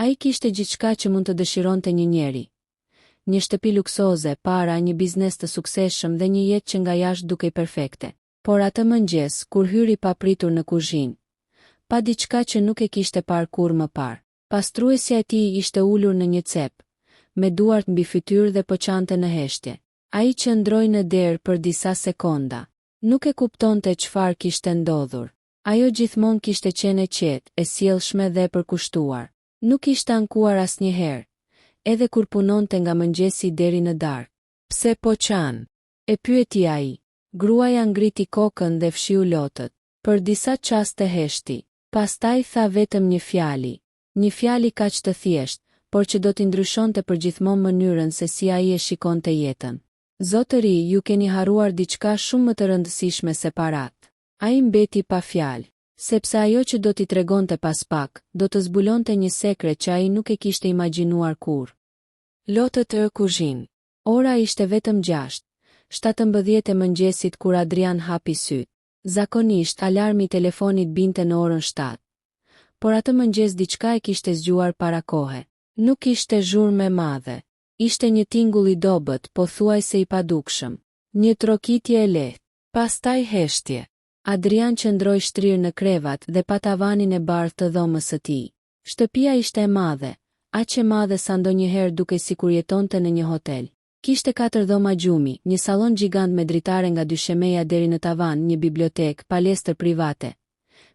Ai kishte gjithçka që mund të dëshironte një njeri. Një shtëpi luksoze, para, një biznes të suksesshëm dhe një jetë që nga jashtë dukej perfekte. Por atë mëngjes, kur hyri papritur në kuzhinë, pa diçka që nuk e kishte parë kurrë më parë. Pastruesja e tij ishte ulur në një cep, me duart mbi fytyrë dhe po qante në heshtje. Ai qëndroi në derë për disa sekonda. Nuk e kuptonte çfarë kishte ndodhur. Ajo gjithmonë kishte qenë e qetë, e sjellshme dhe e përkushtuar. Nuk ishte ankuar asnjëherë, edhe kur punonte nga mëngjesi deri në darkë. Pse po qan? E pyeti ai. Gruaja ngriti kokën dhe fshiu lotët. Për disa çaste heshti. Pastaj tha vetëm një fjali. Një fjali kaq të thjeshtë, por që do t'i ndryshonte përgjithmonë mënyrën se si ai e shikonte jetën. Zotëri, ju keni harruar diçka shumë më të rëndësishme se paratë. Ai mbeti pa fjalë, sepse ajo që do t'i tregonte pas pak, do të zbulonte një sekret që ai nuk e kishte imagjinuar kurrë. Lotët e kuzhinë. Ora ishte vetëm 6:17 e mëngjesit kur Adrian hapi syt. Zakonisht alarmi i telefonit binte në orën 7. Por atë mëngjes diçka e kishte zgjuar para kohe. Nuk ishte zhurmë e madhe. Ishte një tingull i dobët, pothuajse i padukshëm. Një trokitje e lehtë. Pastaj heshtje. Adrian qëndroi shtrirë në krevat dhe pa tavanin e bardhë të dhomës së tij. Shtëpia ishte e madhe, aq e madhe sa ndonjëherë dukej sikur jetonte në një hotel. Kishte 4 dhoma gjumi, një sallon gjigant me dritare nga dyshemeja deri në tavan, një bibliotekë, palestër private,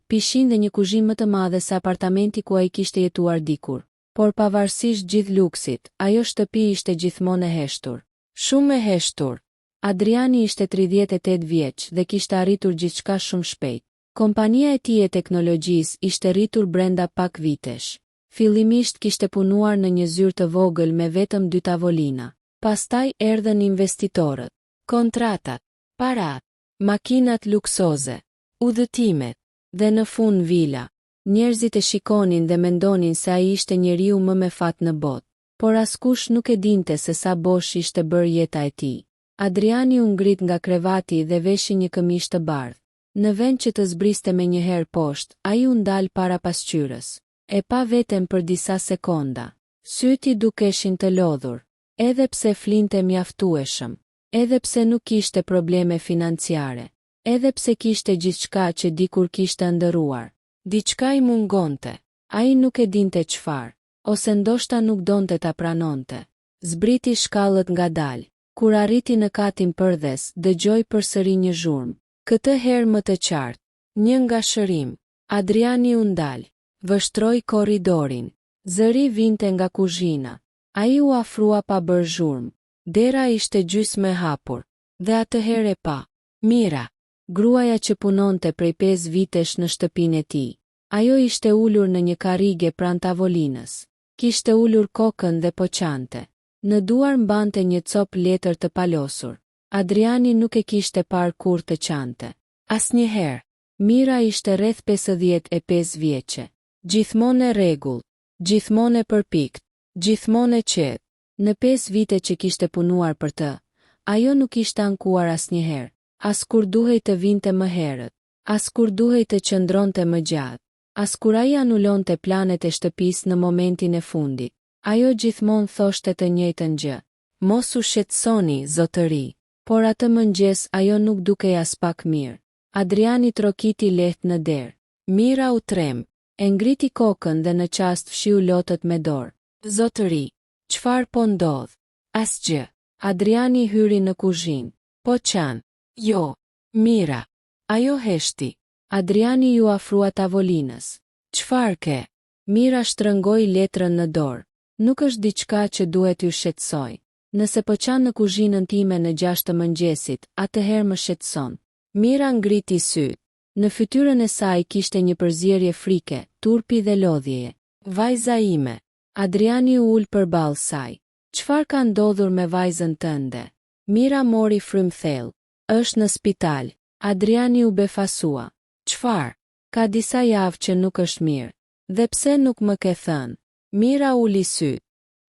pishinë dhe një kuzhinë më të madhe se apartamenti ku ai kishte jetuar dikur. Por pavarësisht gjithë luksit, ajo shtëpi ishte gjithmonë e heshtur. Shumë e heshtur. Adriani ishte 38 vjeç dhe kishte arritur gjithçka shumë shpejt. Kompania e tij e teknologjisë ishte rritur brenda pak vitesh. Fillimisht kishte punuar në një zyrë të vogël me vetëm 2 tavolina. Pastaj erdhën investitorët, kontratat, parat, makinat luksoze, udhëtimet, dhe në fund vila. Njerëzit e shikonin dhe mendonin se ai ishte njeriu më me fat në botë, por askush nuk e dinte se sa bosh ishte bërë jeta e tij. Adriani u ngrit nga krevati dhe veshi një këmishë të bardhë. Në vend që të zbriste me njëherë poshtë, ai u ndal para pasqyrës. E pa veten për disa sekonda. Syti dukeshin të lodhur. Edhe pse flinte mjaftueshëm, edhe pse nuk kishte probleme financiare, edhe pse kishte gjithçka që dikur kishte ndëruar. Diçka i mungonte. Ai nuk e dinte çfarë, ose ndoshta nuk donte ta pranonte. Zbriti shkallët ngadalë. Kur arriti në katin përdhes, dëgjoi përsëri një zhurmë. Këtë herë më të qartë. Një ngashërim. Adriani u ndal. Vështroi korridorin. Zëri vinte nga kuzhina. Ai u afrua pa bërë zhurmë. Dera ishte gjysmë e hapur. Dhe atëherë e pa. Mira. Gruaja që punonte prej 5 vitesh në shtëpinë e tij. Ajo ishte ulur në një karrige pranë tavolinës. Kishte ulur kokën dhe po qante. Në duar mbante një copë letër të palosur. Adriani nuk e kishte parë kurrë të qante. Asnjëherë. Mira ishte rreth 55 vjeçe. Gjithmonë e rregullt, gjithmonë e përpikt, gjithmonë e qetë. Në 5 vite që kishte punuar për të, ajo nuk ishte ankuar asnjëherë. As kur duhej të vinte më herët, as kur duhej të qëndronte më gjatë, as kur ai anulonte planet e shtëpisë në momentin e fundit. Ajo gjithmonë thoshte të njëjtën gjë. Mos u shqetësoni, zotëri. Por atë mëngjes ajo nuk dukej as pak mirë. Adriani trokiti lehtë në derë. Mira u trem, e ngriti kokën dhe në qast fshiu lotët me dorë. Zotëri, çfarë po ndodh? Asgjë. Adriani hyri në kuzhinë. Po qan? Jo. Mira. Ajo heshti. Adriani ju afrua tavolinës. Çfarë ke? Mira shtrëngoi letrën në dorë. Nuk është diçka që duhet ju shqetësoj. Nëse po qan në kuzhinën time në 6 të mëngjesit, atëherë më shqetëson. Mira ngriti syt. Në fytyrën e saj kishte një përzierje frike, turpi dhe lodhjeje. Vajza ime. Adriani u ul përballë saj. Çfarë ka ndodhur me vajzën tënde? Mira mori frymthell. Është në spital. Adriani u befasua. Çfarë? Ka disa javë që nuk është mirë. Dhe pse nuk më ke thënë? Mira uli syt.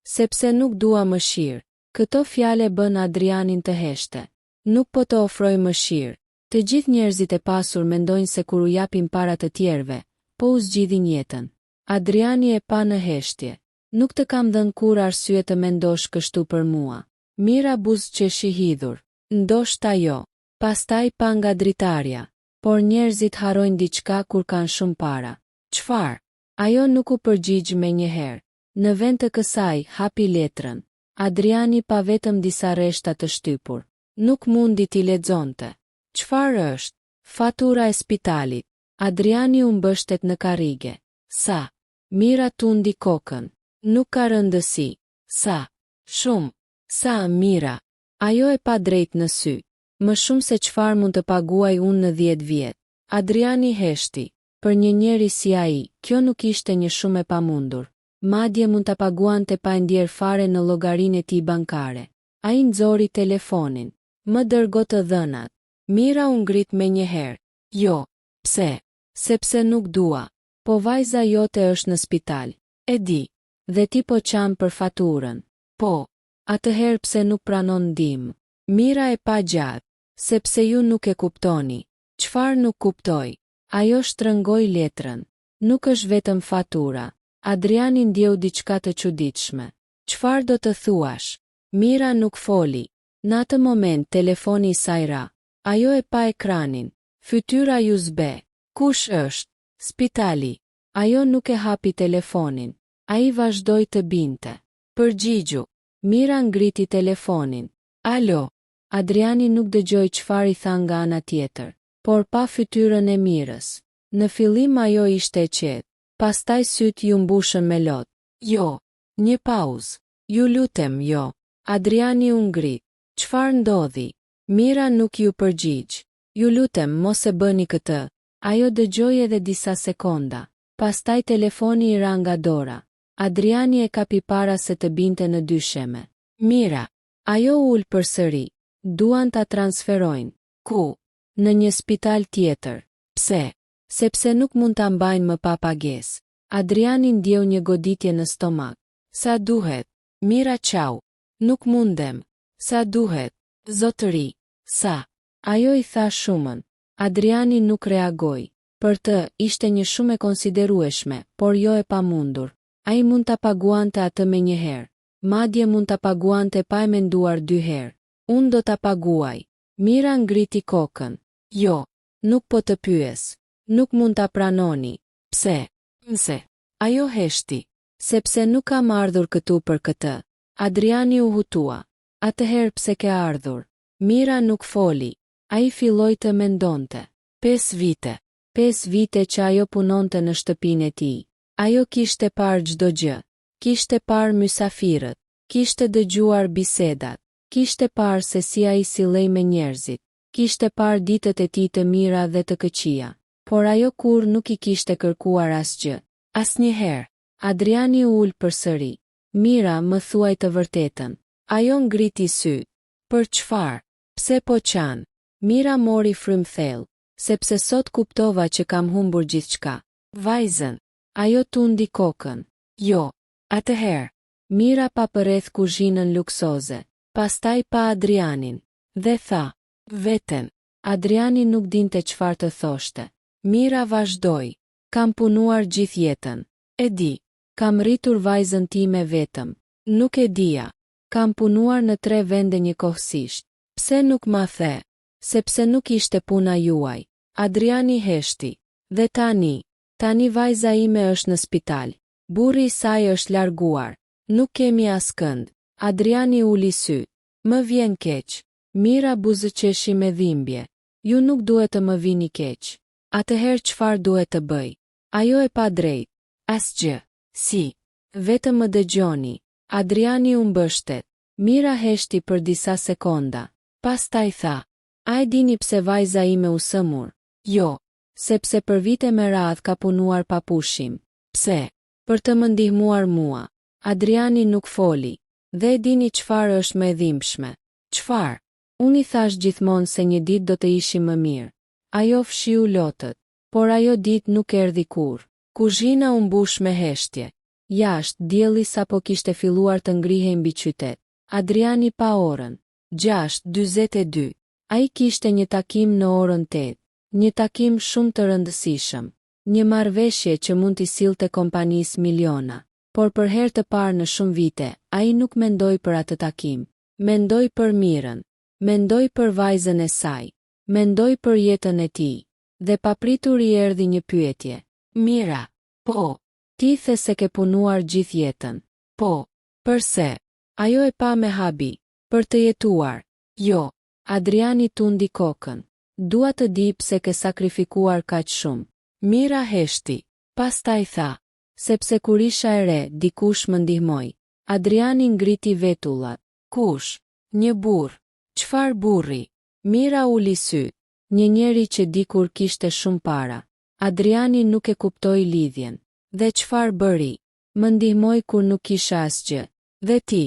Sepse nuk dua mëshirë. Këto fjale bën Adrianin të heshte. Nuk po të ofroj mëshirë. Të gjithë njerëzit e pasur mendojnë se kur u japin para të tjerëve, po u zgjidhin jetën. Adriani e pa në heshtje. Nuk të kam dhënë kur arsye të mendosh kështu për mua. Mira buzëqeshi hidhur. Ndoshta jo. Pastaj pa nga dritarja. Por njerëzit harojnë diçka kur kanë shumë para. Çfarë? Ajo nuk u përgjigj menjëherë. Në vend të kësaj, hapi letrën. Adriani pa vetëm disa rreshta të shtypur. Nuk mundi t'i lexonte. Çfarë është? Fatura e spitalit. Adriani u mbështet në karrige. Sa? Mira tundi kokën. Nuk ka rëndësi. Sa? Shumë. Sa, Mira? Ajo e pa drejt në sy. Më shumë se çfarë mund të paguaj unë në 10 vjet. Adriani heshti. Për një njeri si ai, kjo nuk ishte një shumë e pamundur. Madje mund ta paguante pa ndjer fare në llogarinë e tij bankare. Ai nxori telefonin. Më dërgo të dhënat. Mira u ngrit menjëherë. Jo. Pse? Sepse nuk dua. Po vajza jote është në spital. E di. Dhe ti po qam për faturën. Po. Atëherë pse nuk pranon ndihmë? Mira e pa gjatë. Sepse ju nuk e kuptoni. Çfarë nuk kuptoj? Ajo shtrëngoi letrën. Nuk është vetëm fatura. Adriani ndjeu diçka të çuditshme. Çfarë do të thuash? Mira nuk foli. Në atë moment telefoni i saj ra. Ajo e pa ekranin. Fytyra ju zbe. Kush është? Spitali. Ajo nuk e hapi telefonin. Ai vazhdoi të binte. Përgjigju. Mira ngriti telefonin. Alo. Adriani nuk dëgjoi çfarë i tha nga ana tjetër, por pa fytyrën e Mirës. Në fillim ajo ishte e qetë. Pastaj syt ju mbushën me lot. Jo. Një pauzë. Ju lutem, jo. Adriani u ngrit. Çfarë ndodhi? Mira nuk ju përgjigj. Ju lutem, mos e bëni këtë. Ajo dëgjoi edhe disa sekonda. Pastaj telefoni i ra nga dora. Adriani e kapi para se të binte në dysheme. Mira. Ajo ul përsëri. Duan ta transferojnë. Ku? Në një spital tjetër. Pse? Sepse nuk mund ta mbajnë më pa pagesë. Adriani ndjeu një goditje në stomak. Sa duhet? Mira qau. Nuk mundem. Sa duhet? Zotëri. Sa? Ajo i tha shumën. Adriani nuk reagoi. Për të, ishte një shumë e konsiderueshme, por jo e pamundur. Ai mund ta paguante atë menjëherë. Madje mund ta paguante pa e menduar 2 herë. Unë do ta paguaj. Mira ngriti kokën. Jo. Nuk po të pyes. Nuk mund ta pranoni. Pse? Pse? Ajo heshti. Sepse nuk kam ardhur këtu për këtë. Adriani u hutua. Atëherë pse ke ardhur? Mira nuk foli. Ai filloi të mendonte. 5 vite. 5 vite që ajo punonte në shtëpinë e tij. Ajo kishte parë çdo gjë. Kishte parë mysafirët. Kishte dëgjuar bisedat. Kishte parë se si ai sillej me njerëzit. Kishte parë ditët e tij të mira dhe të këqija. Por ajo kur nuk i kishte kërkuar asgjë. Asnjëherë. Adriani u ul përsëri. Mira, më thuaj të vërtetën. Ajo ngriti syt. Për çfarë? Pse po qan? Mira mori frym thellë. Sepse sot kuptova që kam humbur gjithçka. Vajzën. Ajo tundi kokën. Jo. Atëherë. Mira pa përreth kuzhinën luksoze. Pastaj pa Adrianin. Dhe tha. Veten. Adriani nuk dinte çfarë të thoshte. Mira vazhdoi. Kam punuar gjithë jetën. E di. Kam rritur vajzën time vetëm. Nuk e dija. Kam punuar në 3 vende njëkohësisht. Pse nuk ma the? Sepse nuk ishte puna juaj. Adriani heshti. Dhe tani vajza ime është në spital. Burri i saj është larguar. Nuk kemi askënd. Adriani uli sy. Më vjen keq. Mira buzëqeshi me dhimbje. Ju nuk duhet të më vini keq. Atëherë çfarë duhet të bëj? Ajo e pa drejt. Asgjë. Si? Vetëm më dëgjoni. Adriani u mbështet. Mira heshti për disa sekonda. Pastaj tha. A e dini pse vajza ime u sëmur? Jo. Sepse për vite me radhë ka punuar pa pushim. Pse? Për të më ndihmuar mua. Adriani nuk foli. Dhe e dini çfarë është më e dhimbshme? Çfarë? Unë i thash gjithmonë se një ditë do të ishim më mirë. Ajo fshiu lotët. Por ajo ditë nuk erdhi kurrë. Kuzhina u mbush me heshtje. Jashtë, dielli sapo kishte filluar të ngrihej mbi qytet. Adriani pa orën. 6:42. Ai kishte një takim në orën 8. Një takim shumë të rëndësishëm. Një marrëveshje që mund t'i sillte kompanisë miliona. por për herë të parë në shumë vite, ai nuk mendoi për atë takim. Mendoi për Mirën, mendoi për vajzën e saj, mendoi për jetën e tij, dhe papritur i erdhi një pyetje. Mira, po, ti the se ke punuar gjithë jetën. Po, përse? Ajo e pa me habi, për të jetuar. Jo, Adriani tundi kokën. Dua të di pse ke sakrifikuar kaq shumë. Mira heshti, pastaj tha, sepse kur isha e re, dikush më ndihmoi. Adriani ngriti vetullat. Kush? Një burr. Çfarë burri? Mira uli sy. Një njeri që dikur kishte shumë para. Adriani nuk e kuptoi lidhjen. Dhe çfarë bëri? Më ndihmoi kur nuk kisha asgjë. Dhe ti?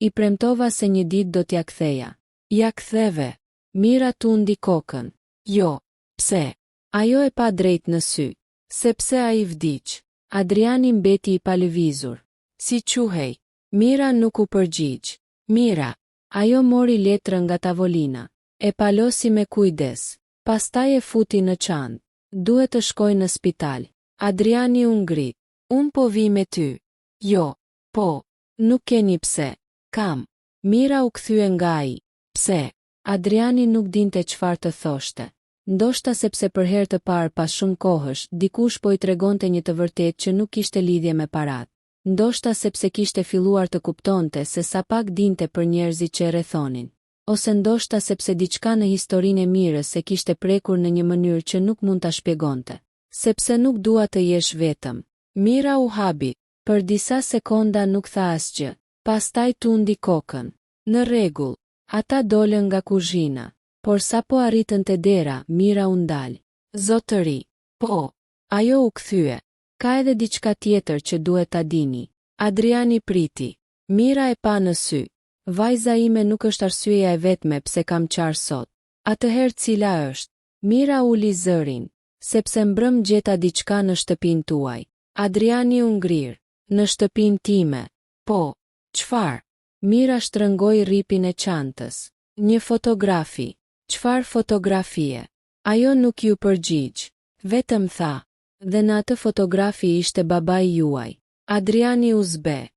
I premtova se një ditë do t'ja ktheja. Ja ktheve. Mira tundi kokën. Jo. Pse? Ajo e pa drejt në sy. Sepse ai vdiq. Adriani mbeti i palëvizur. Si quhej? Mira nuk u përgjigj. Mira. Ajo mori letrën nga tavolina. E palosi me kujdes. Pastaj e futi në çantë. Duhet të shkoj në spital. Adriani u ngrit. Un po vi me ty. Jo. Po. Nuk keni pse. Kam. Mira u kthye nga ai. Pse? Adriani nuk dinte çfarë të thoshte. Ndoshta sepse për herë të parë pas shumë kohësh, dikush po i tregonte një të vërtetë që nuk kishte lidhje me parat. Ndoshta sepse kishte filluar të kuptonte se sa pak dinte për njerëzit që e rrethonin. Ose ndoshta sepse diçka në historinë e Mirës se kishte prekur në një mënyrë që nuk mund ta shpjegonte. Sepse nuk dua të jesh vetëm. Mira u habi. Për disa sekonda nuk tha asgjë. Pastaj tundi kokën. Në rregull. Ata dolën nga kuzhina. Por sa po arritën te dera, Mira u ndal. Zotëri. Po. Ajo u kthye. Ka edhe diçka tjetër që duhet ta dini. Adriani priti. Mira e pa në sy. Vajza ime nuk është arsyeja e vetme pse kam qarë sot. Atëherë cila është? Mira uli zërin. Sepse mbrëm gjeta diçka në shtëpinë tuaj. Adriani u ngrir. Në shtëpinë time. Po. Çfarë? Mira shtrëngoi rripin e çantës. Një fotografi. Çfarë fotografie? Ajo nuk ju përgjigj. Vetëm tha. Dhe në atë fotografi ishte babai juaj. Adriani u zbe.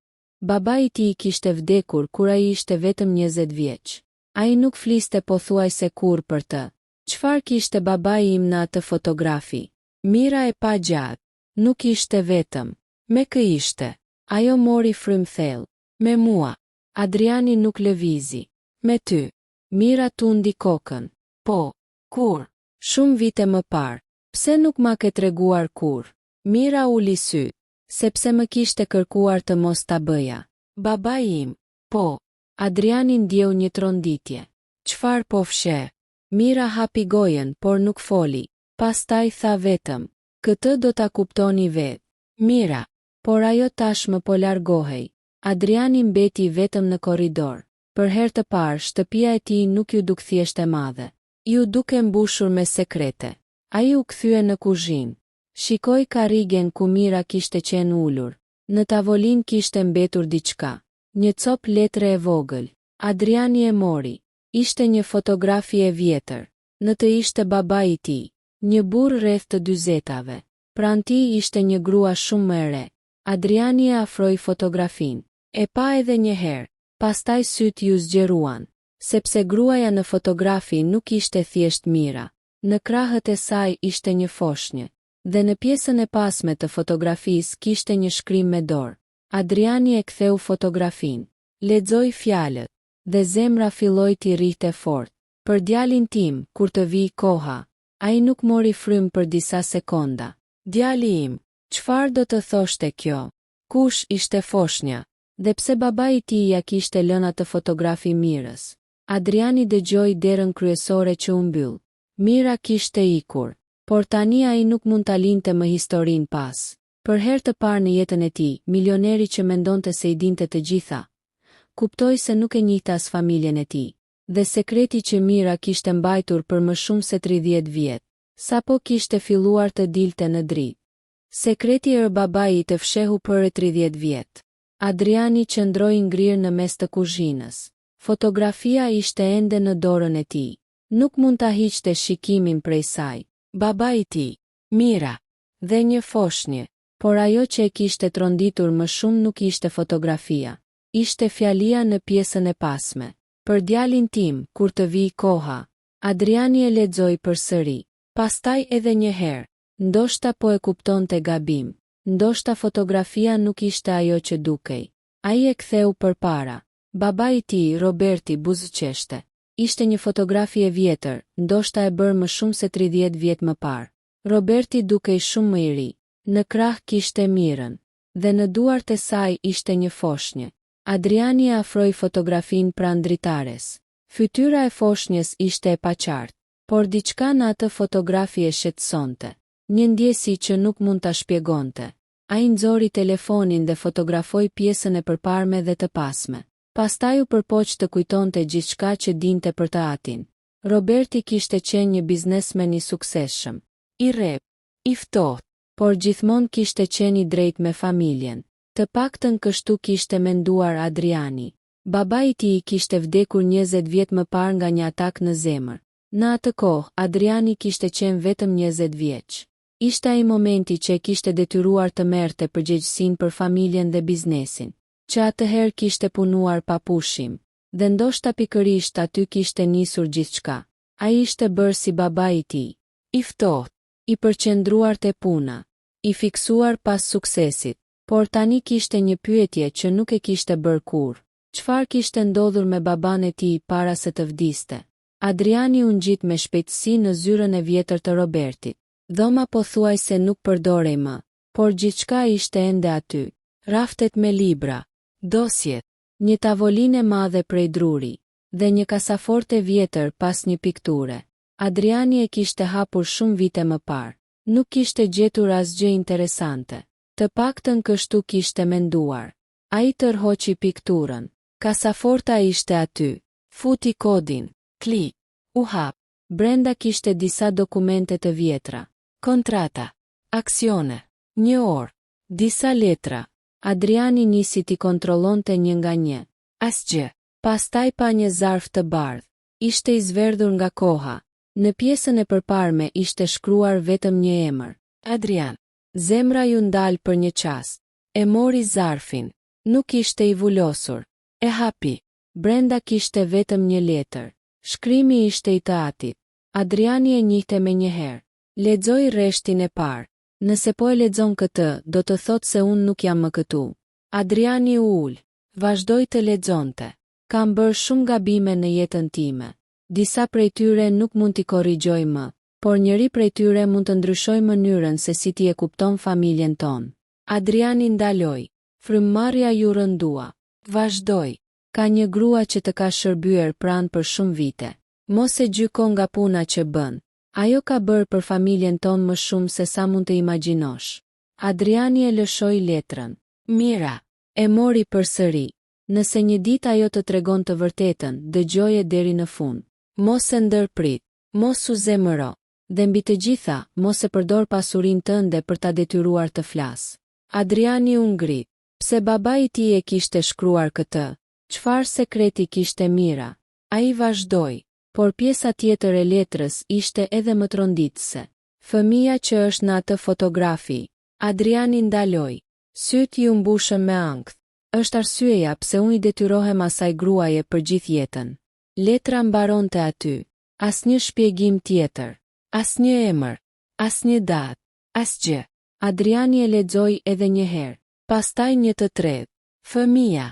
Babai i tij kishte vdekur kur ai ishte vetëm 20 vjeç. Ai nuk fliste pothuajse kurrë për të. Çfarë kishte babai im në atë fotografi? Mira e pa gjatë. Nuk ishte vetëm. Me kë ishte? Ajo mori frymthell. Me mua. Adriani nuk lëvizi. Me ty. Mira tundi kokën. Po. Kur? Shumë vite më parë. Pse nuk ma ke treguar kur? Mira uli sy. Sepse më kishte kërkuar të mos ta bëja. Babai im. Po. Adriani ndjeu një tronditje. Çfarë po fsheh? Mira hapi gojen, por nuk foli. Pastaj tha vetëm. Këtë do ta kuptoni vetë. Mira. Por ajo tashmë po largohej. Adriani mbeti vetëm në korridor. Për herë të parë, shtëpia e tij nuk ju duk thjesht e madhe. Ju duke mbushur me sekrete. Ai u kthye në kuzhinë. Shikoi karrigen ku Mira kishte qenë ulur. Në tavolinë kishte mbetur diçka. Një cop letre e vogël. Adriani e mori. Ishte një fotografi e vjetër. Në të ishte babai i tij. Një burr rreth të 40-tave. Pranë tij ishte një grua shumë më e re. Adriani e afroi fotografinë. E pa edhe një herë. Pastaj syt ju zgjeruan. Sepse gruaja në fotografi nuk ishte thjesht Mira. Në krahët e saj ishte një foshnjë. Dhe në pjesën e pasme të fotografisë kishte një shkrim me dorë. Adriani e ktheu fotografinë. Lexoi fjalët. Dhe zemra filloi t'i rrihte fort. Për djalin tim, kur të vi koha. Ai nuk mori frym për disa sekonda. Djali im, çfarë do të thoshte kjo? Kush ishte foshnja? Dhe pse babai i tij ja kishte lënë atë fotografi Mirës? Adriani dëgjoi derën kryesore që u mbyll. Mira kishte ikur, por tani ai nuk mund ta linte më historinë pas. Për herë të parë në jetën e tij, milioneri që mendonte se i dinte të gjitha, kuptoi se nuk e njihte as familjen e tij, dhe sekreti që Mira kishte mbajtur për më shumë se 30 vjet, sapo kishte filluar të dilte në dritë. Sekreti e babait të fshehu për 30 vjet. Adriani qëndroi ngrirë në mes të kuzhinës. Fotografia ishte ende në dorën e tij. Nuk mund ta hiqte shikimin prej saj. Babai i tij, Mira, dhe një foshnjë. por ajo që e kishte tronditur më shumë nuk ishte fotografia. Ishte fjalia në pjesën e pasme. Për djalin tim, kur të vi koha. Adriani e lexoi përsëri. Pastaj edhe një herë. Ndoshta po e kuptonte gabim. Ndoshta fotografia nuk ishte ajo që dukej. Ai e ktheu përpara. Babai i tij, Roberti, buzëqeshte. Ishte një fotografi e vjetër, ndoshta e bërë më shumë se 30 vjet më parë. Roberti dukej shumë më i ri. Në krah kishte mirën, dhe në duart e saj ishte një foshnjë. Adriani e afroi fotografinë pranë dritares. Fytyra e foshnjës ishte e paqartë, por diçka në atë fotografi e shqetësonte. Një ndjesi që nuk mund ta shpjegonte. Ai nxori telefonin dhe fotografoi pjesën e përparme dhe të pasme. Pastaj u përpoq të kujtonte gjithçka që dinte për të atin. Roberti kishte qenë një biznesmen i suksesshëm, i rrep, i ftohtë, por gjithmonë kishte qenë i drejtë me familjen. Të paktën kështu kishte menduar Adriani. Babai i tij kishte vdekur 20 vjet më parë nga një atak në zemër. Në atë kohë, Adriani kishte qenë vetëm 20 vjeç. Ishte ai momenti që e kishte detyruar të merrte përgjegjësinë për familjen dhe biznesin, që atëherë kishte punuar pa pushim, dhe ndoshta pikërisht aty kishte nisur gjithçka. Ai ishte bërë si babai i tij, i ftohtë, i përqendruar te puna, i fiksuar pas suksesit, por tani kishte një pyetje që nuk e kishte bërë kurrë. Çfarë kishte ndodhur me baban e tij para se të vdiste? Adriani u ngjit me shpejtësi në zyrën e vjetër të Robertit. Dhoma pothuajse nuk përdorej më, por gjithçka ishte ende aty. Raftet me libra, dosjet, një tavolinë e madhe prej druri, dhe një kasaforte vjetër pas një pikture. Adriani e kishte hapur shumë vite më parë. Nuk kishte gjetur asgjë interesante. Të paktën kështu kishte menduar. Ai tërhoqi pikturën. Kasaforta ishte aty. Futi kodin. Klik. U hap. Brenda kishte disa dokumente të vjetra. Kontrata. Aksione. Një orë. Disa letra. Adriani nisi t'i kontrollonte një nga një. Asgjë. Pastaj pa një zarf të bardhë. Ishte i zverdhur nga koha. Në pjesën e përparme ishte shkruar vetëm një emër. Adrian. Zemra ju ndal për një çast. E mori zarfin. Nuk ishte i vulosur. E hapi. Brenda kishte vetëm një letër. Shkrimi ishte i të atit. Adriani e njihte me njëherë. Lexoi rreshtin e parë. Nëse po e lexon këtë, do të thotë se unë nuk jam më këtu. Adriani u ul. Vazhdoi të lexonte. Kam bërë shumë gabime në jetën time. Disa prej tyre nuk mund t'i korrigjoj më, por njëri prej tyre mund të ndryshoj mënyrën se si ti e kupton familjen tonë. Adriani ndaloi. Frymëmarrja ju rëndua. Vazhdoi. Ka një grua që të ka shërbyer pranë për shumë vite. Mos e gjyko nga puna që bën. Ajo ka bërë për familjen tonë më shumë se sa mund të imagjinosh. Adriani e lëshoi letrën. Mira. E mori përsëri. Nëse një ditë ajo të tregon të vërtetën, dëgjoje deri në fund. Mos e ndërprit. Mos u zemëro. Dhe mbi të gjitha, mos e përdor pasurinë tënde për ta detyruar të flas. Adriani u ngrit. Pse babai i tij e kishte shkruar këtë? Çfarë sekreti kishte Mira? Ai vazhdoi, por pjesa tjetër e letrës ishte edhe më tronditëse. Fëmia që është në atë fotografi. Adriani ndaloi. Syt i u mbushën me ankth. Është arsyeja pse unë i detyrohem asaj gruaje për gjithë jetën. Letra mbaronte aty. Asnjë shpjegim tjetër. Asnjë emër. Asnjë datë. Asgjë. Adriani e lexoi edhe një herë. Pastaj një të tretë. Fëmia.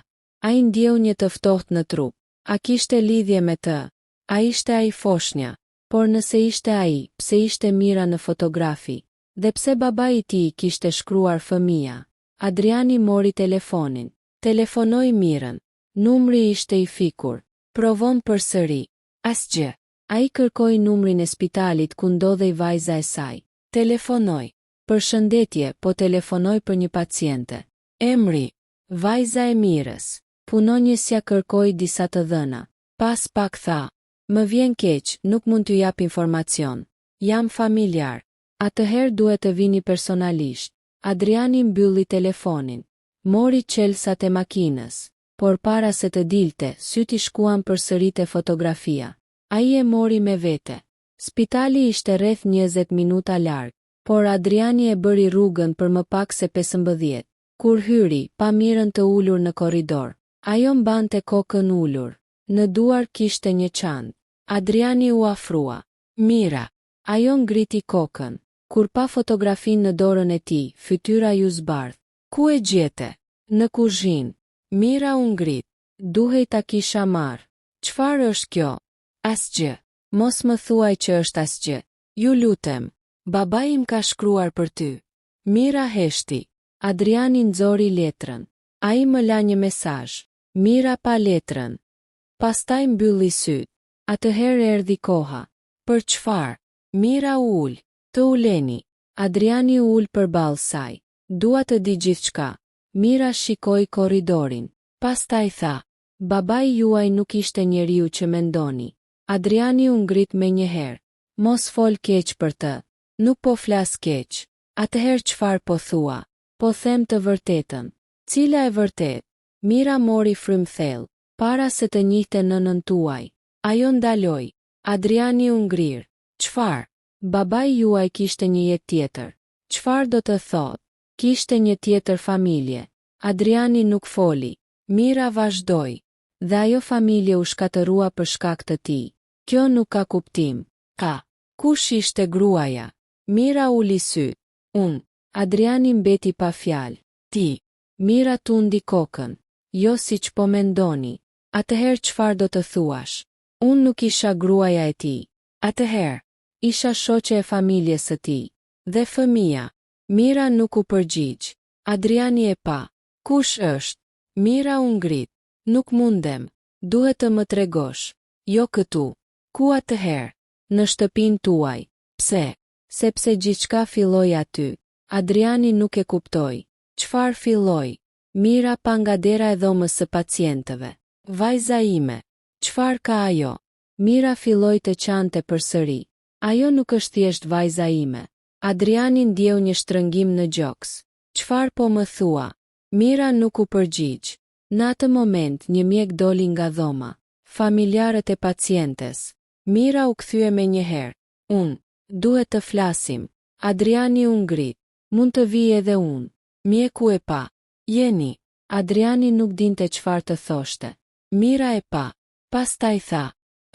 Ai ndjeu një të ftohtë në trup. A kishte lidhje me të? A ishte ai foshnja? Por nëse ishte ai, pse ishte Mira në fotografi? Dhe pse babai i tij kishte shkruar fëmia? Adriani mori telefonin. Telefonoi Mirën. Numri ishte i fikur. Provon përsëri. Asgjë. Ai kërkoi numrin e spitalit ku ndodhej vajza e saj. Telefonoi. Përshëndetje, po telefonoj për një paciente. Emri. Vajza e Mirës. Punonjësja kërkoi disa të dhëna. Pas pak tha. Më vjen keq, nuk mund t'ju jap informacion. Jam familjar. Atëherë duhet të vini personalisht. Adriani mbylli telefonin. Mori qelsat e makinës. Por para se të dilte, syt i shkuan përsëri te fotografia. Ai e mori me vete. Spitali ishte rreth 20 minuta larg. por Adriani e bëri rrugën për më pak se 15. Kur hyri, pa Mirën të ulur në korridor. Ajo mbante kokën ulur. Në duar kishte një çantë. Adriani u afrua. Mira. Ajo ngriti kokën. Kur pa fotografinë në dorën e tij, fytyra ju zbardh. Ku e gjete? Në kuzhinë. Mira u ngrit. Duhej ta kisha marrë. Çfarë është kjo? Asgjë. Mos më thuaj që është asgjë. Ju lutem. Babai im ka shkruar për ty. Mira heshti. Adriani nxori letrën. Ai më la një mesazh. Mira pa letrën. Pastaj mbylli syt. Atëherë erdhi koha. Për çfarë? Mira u ul. Të uleni. Adriani u ul përballë saj. Dua të di gjithçka. Mira shikoi korridorin. Pastaj tha. Babai juaj nuk ishte njeriu që mendoni. Adriani u ngrit menjëherë. Mos fol keq për të. Nuk po flas keq. Atëherë çfarë po thua? Po them të vërtetën. Cila e vërtet? Mira mori frym thellë. Para se të njihte nënën tuaj. Ajo ndaloi. Adriani u ngrir. Çfarë? Babai juaj kishte një jetë tjetër. Çfarë do të thotë? Kishte një tjetër familje. Adriani nuk foli. Mira vazhdoi. Dhe ajo familje u shkatërua për shkak të tij. Kjo nuk ka kuptim. Ka. Kush ishte gruaja? Mira uli syt. Unë. Adriani mbeti pa fjalë. Ti. Mira tundi kokën. Jo siç po mendoni. Atëherë çfarë do të thuash? Unë nuk isha gruaja e tij. Atëherë, isha shoqe e familjes së tij. Dhe fëmia. Mira nuk u përgjigj. Adriani e pa. Kush është? Mira u ngrit. Nuk mundem. Duhet të më tregosh. Jo këtu. Ku atëherë? Në shtëpinë tuaj. Pse? Sepse gjithçka filloi aty. Adriani nuk e kuptoi. Çfarë filloi? Mira pa nga dera e dhomës së pacientëve. Vajza ime. Çfarë ka ajo? Mira filloi të qante përsëri. Ajo nuk është thjesht vajza ime. Adriani ndjeu një shtrëngim në gjoks. Çfarë po më thua? Mira nuk u përgjigj. Në atë moment një mjek doli nga dhoma. Familjarët e pacientes. Mira u kthye menjëherë. Unë. Duhet të flasim. Adriani u ngrit. Mund të vi edhe unë. Mjeku e pa. Jeni. Adriani nuk dinte çfarë të thoshte. Mira e pa. Pastaj tha.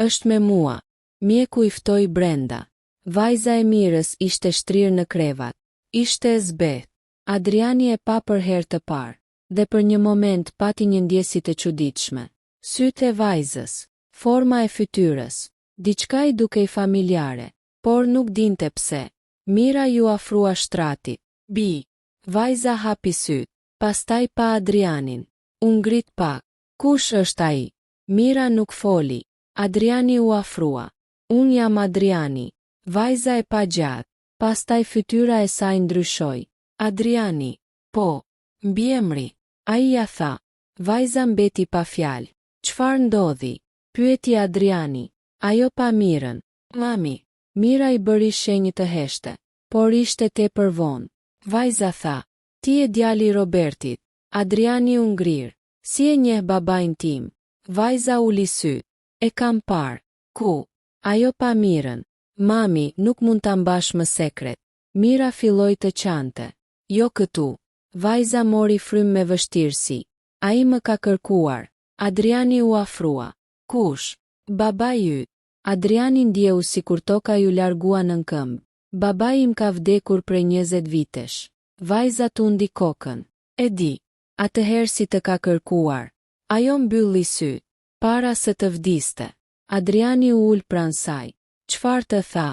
Është me mua. Mjeku i ftoi brenda. Vajza e Mirës ishte shtrirë në krevat. Ishte e zbet. Adriani e pa për herë të parë. Dhe për një moment pati një ndjesi të çuditshme. Sytë e vajzës. Forma e fytyrës. Diçka i dukej familjare. Por nuk dinte pse. Mira ju afrua shtratit. Bi. Vajza hapi syt. Pastaj pa Adrianin. U ngrit pak. Kush është ai? Mira nuk foli. Adriani u afrua. Unë jam Adriani. Vajza e pa gjatë. Pastaj fytyra e saj ndryshoi. Adriani. Po. Mbiemri. Ai ja tha. Vajza mbeti pa fjalë. Çfarë ndodhi? Pyeti Adriani. Ajo pa Mirën. Mami. Mira i bëri shenjë të heshte. Por ishte tepër vonë. Vajza tha. Ti e djali i Robertit. Adriani u ngrir. Si e njeh babain tim? Vajza uli syt. E kam parë. Ku? Ajo pa Mirën. Mami, nuk mund ta mbash më sekret. Mira filloi të qante. Jo këtu. Vajza mori frym me vështirësi. Ai më ka kërkuar. Adriani u afrua. Kush? Babai yt. Adriani ndjeu sikur toka ju largua nën këmbë. Babai im ka vdekur prej 20 vitesh. Vajza tundi kokën. E di. Atëherë si të ka kërkuar. Ajo mbylli syt. Para se të vdiste. Adriani u ul pranë saj. Çfarë të tha?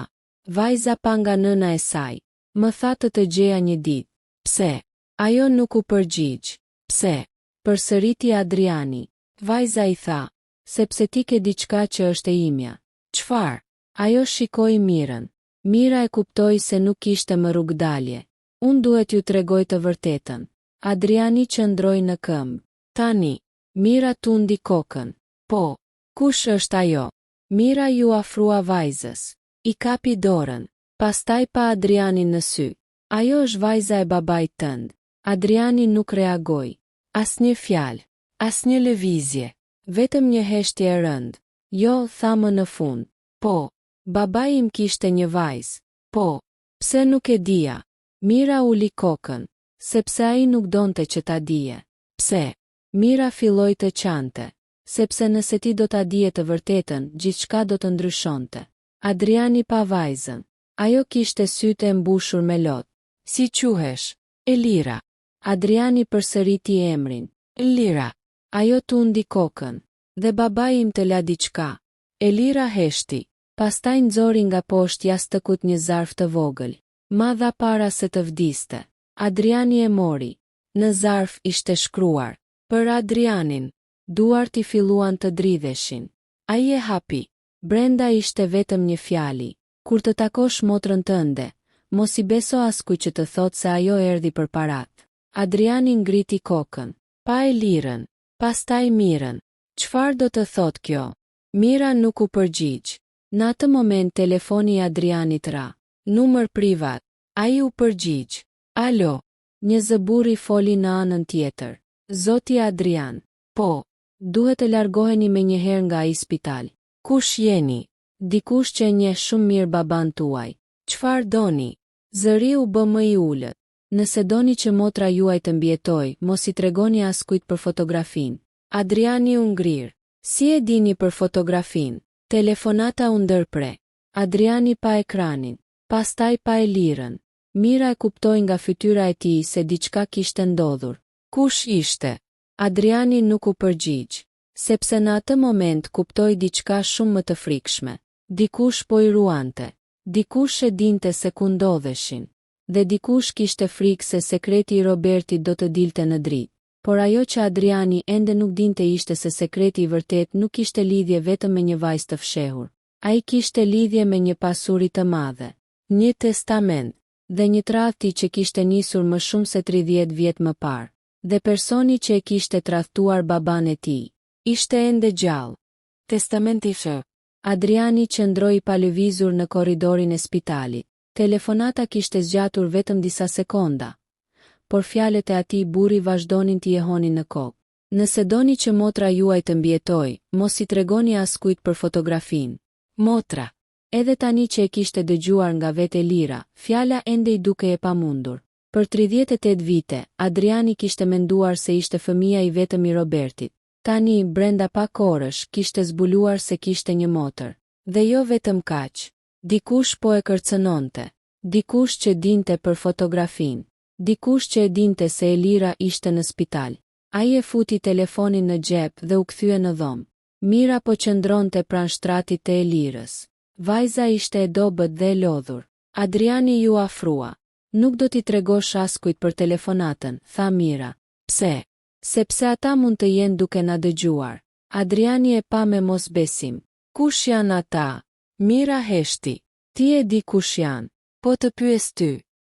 Vajza pa nga nëna e saj. Më tha të gjeja një ditë. Pse? Ajo nuk u përgjigj. Pse? Përsëriti Adriani. Vajza i tha. Sepse ti ke diçka që është e imja. Çfarë? Ajo shikoi Mirën. Mira e kuptoi se nuk kishte më rrugdalje. Unë duhet ju tregoj të vërtetën. Adriani qëndroi në këmbë. Tani. Mira tundi kokën. Po. Kush është ajo? Mira ju afrua vajzës. I kapi dorën. Pastaj pa Adrianin në sy. Ajo është vajza e babait tënd. Adriani nuk reagoi. Asnjë fjalë. Asnjë lëvizje. Vetëm një heshtje e rëndë. Jo, tha më në fund. Po. Babai im kishte një vajzë. Po. Pse nuk e dija? Mira uli kokën, sepse ai nuk donte që ta dije. Pse? Mira filloi të qante, sepse nëse ti do ta dije të vërtetën, gjithçka do të ndryshonte. Adriani pa vajzën. Ajo kishte sytë e mbushur me lot. Si quhesh? Elira. Adriani përsëriti emrin. Elira. Ajo tundi kokën. Dhe babai im të la diçka. Elira heshti. Pastaj nxori nga poshtë jashtëkut një zarf të vogël. Madha para se të vdiste. Adriani e mori. Në zarf ishte shkruar. Për Adrianin. Duart i filluan të dridheshin. Ai e hapi. Brenda ishte vetëm një fjali. Kur të takosh motrën tënde, mos i beso askujt që të thotë se ajo erdhi për parat. Adriani ngriti kokën. Pa Elirën. Pastaj Mirën. Çfarë do të thotë kjo? Mira nuk u përgjigj. Në atë moment telefoni i Adrianit ra. Numër privat. Ai u përgjigj. Alo. Një zëburi foli në anën tjetër. Zoti Adrian. Po. Duhet të largoheni menjëherë nga ai spital. Kush jeni? Dikush që e njeh shumë mirë baban tuaj. Çfarë doni? Zëri u bë më i ulët. Nëse doni që motra juaj të mbijetoj, mos i tregoni askujt për fotografinë. Adriani u ngrir. Si e dini për fotografinë? Telefonata u ndërpre. Adriani pa ekranin. Pastaj pa Elirën. Mira e kuptoi nga fytyra e tij se diçka kishte ndodhur. Kush ishte? Adriani nuk u përgjigj, sepse në atë moment kuptoi diçka shumë më të frikshme. Dikush po i ruante. Dikush e dinte se ku ndodheshin. Dhe dikush kishte frikë se sekreti i Robertit do të dilte në dritë. Por ajo që Adriani ende nuk dinte ishte se sekreti i vërtet nuk kishte lidhje vetëm me një vajzë të fshehur. Ai kishte lidhje me një pasuri të madhe, një testament, dhe një tradhti që kishte nisur më shumë se 30 vjet më parë. Dhe personi që e kishte tradhtuar baban e tij ishte ende gjallë. Testamenti fsh. Adriani qëndroi pa lëvizur në korridorin e spitalit. Telefonata kishte zgjatur vetëm disa sekonda, por fjalët e atij burri vazhdonin t'i jehonin në kokë. Nëse doni që motra juaj të mbijetoj, mos i tregoni askujt për fotografinë. Motra. Edhe tani që e kishte dëgjuar nga vetë Elira, fjala ende i dukej e pamundur. Për 38 vite, Adriani kishte menduar se ishte fëmia i vetëm i Robertit. Tani, brenda pak orësh, kishte zbuluar se kishte një motër. Dhe jo vetëm kaq. Dikush po e kërcënonte. Dikush që dinte për fotografinë. Dikush që e dinte se Elira ishte në spital. Ai e futi telefonin në xhep dhe u kthye në dhomë. Mira po qëndronte pranë shtratit të Elirës. Vajza ishte e dobët dhe e lodhur. Adriani ju afrua. Nuk do t'i tregosh askujt për telefonatën, tha Mira. Pse? Sepse ata mund të jenë duke na dëgjuar. Adriani e pa me mosbesim. Kush janë ata? Mira heshti. Ti e di kush janë. Po të pyes ty.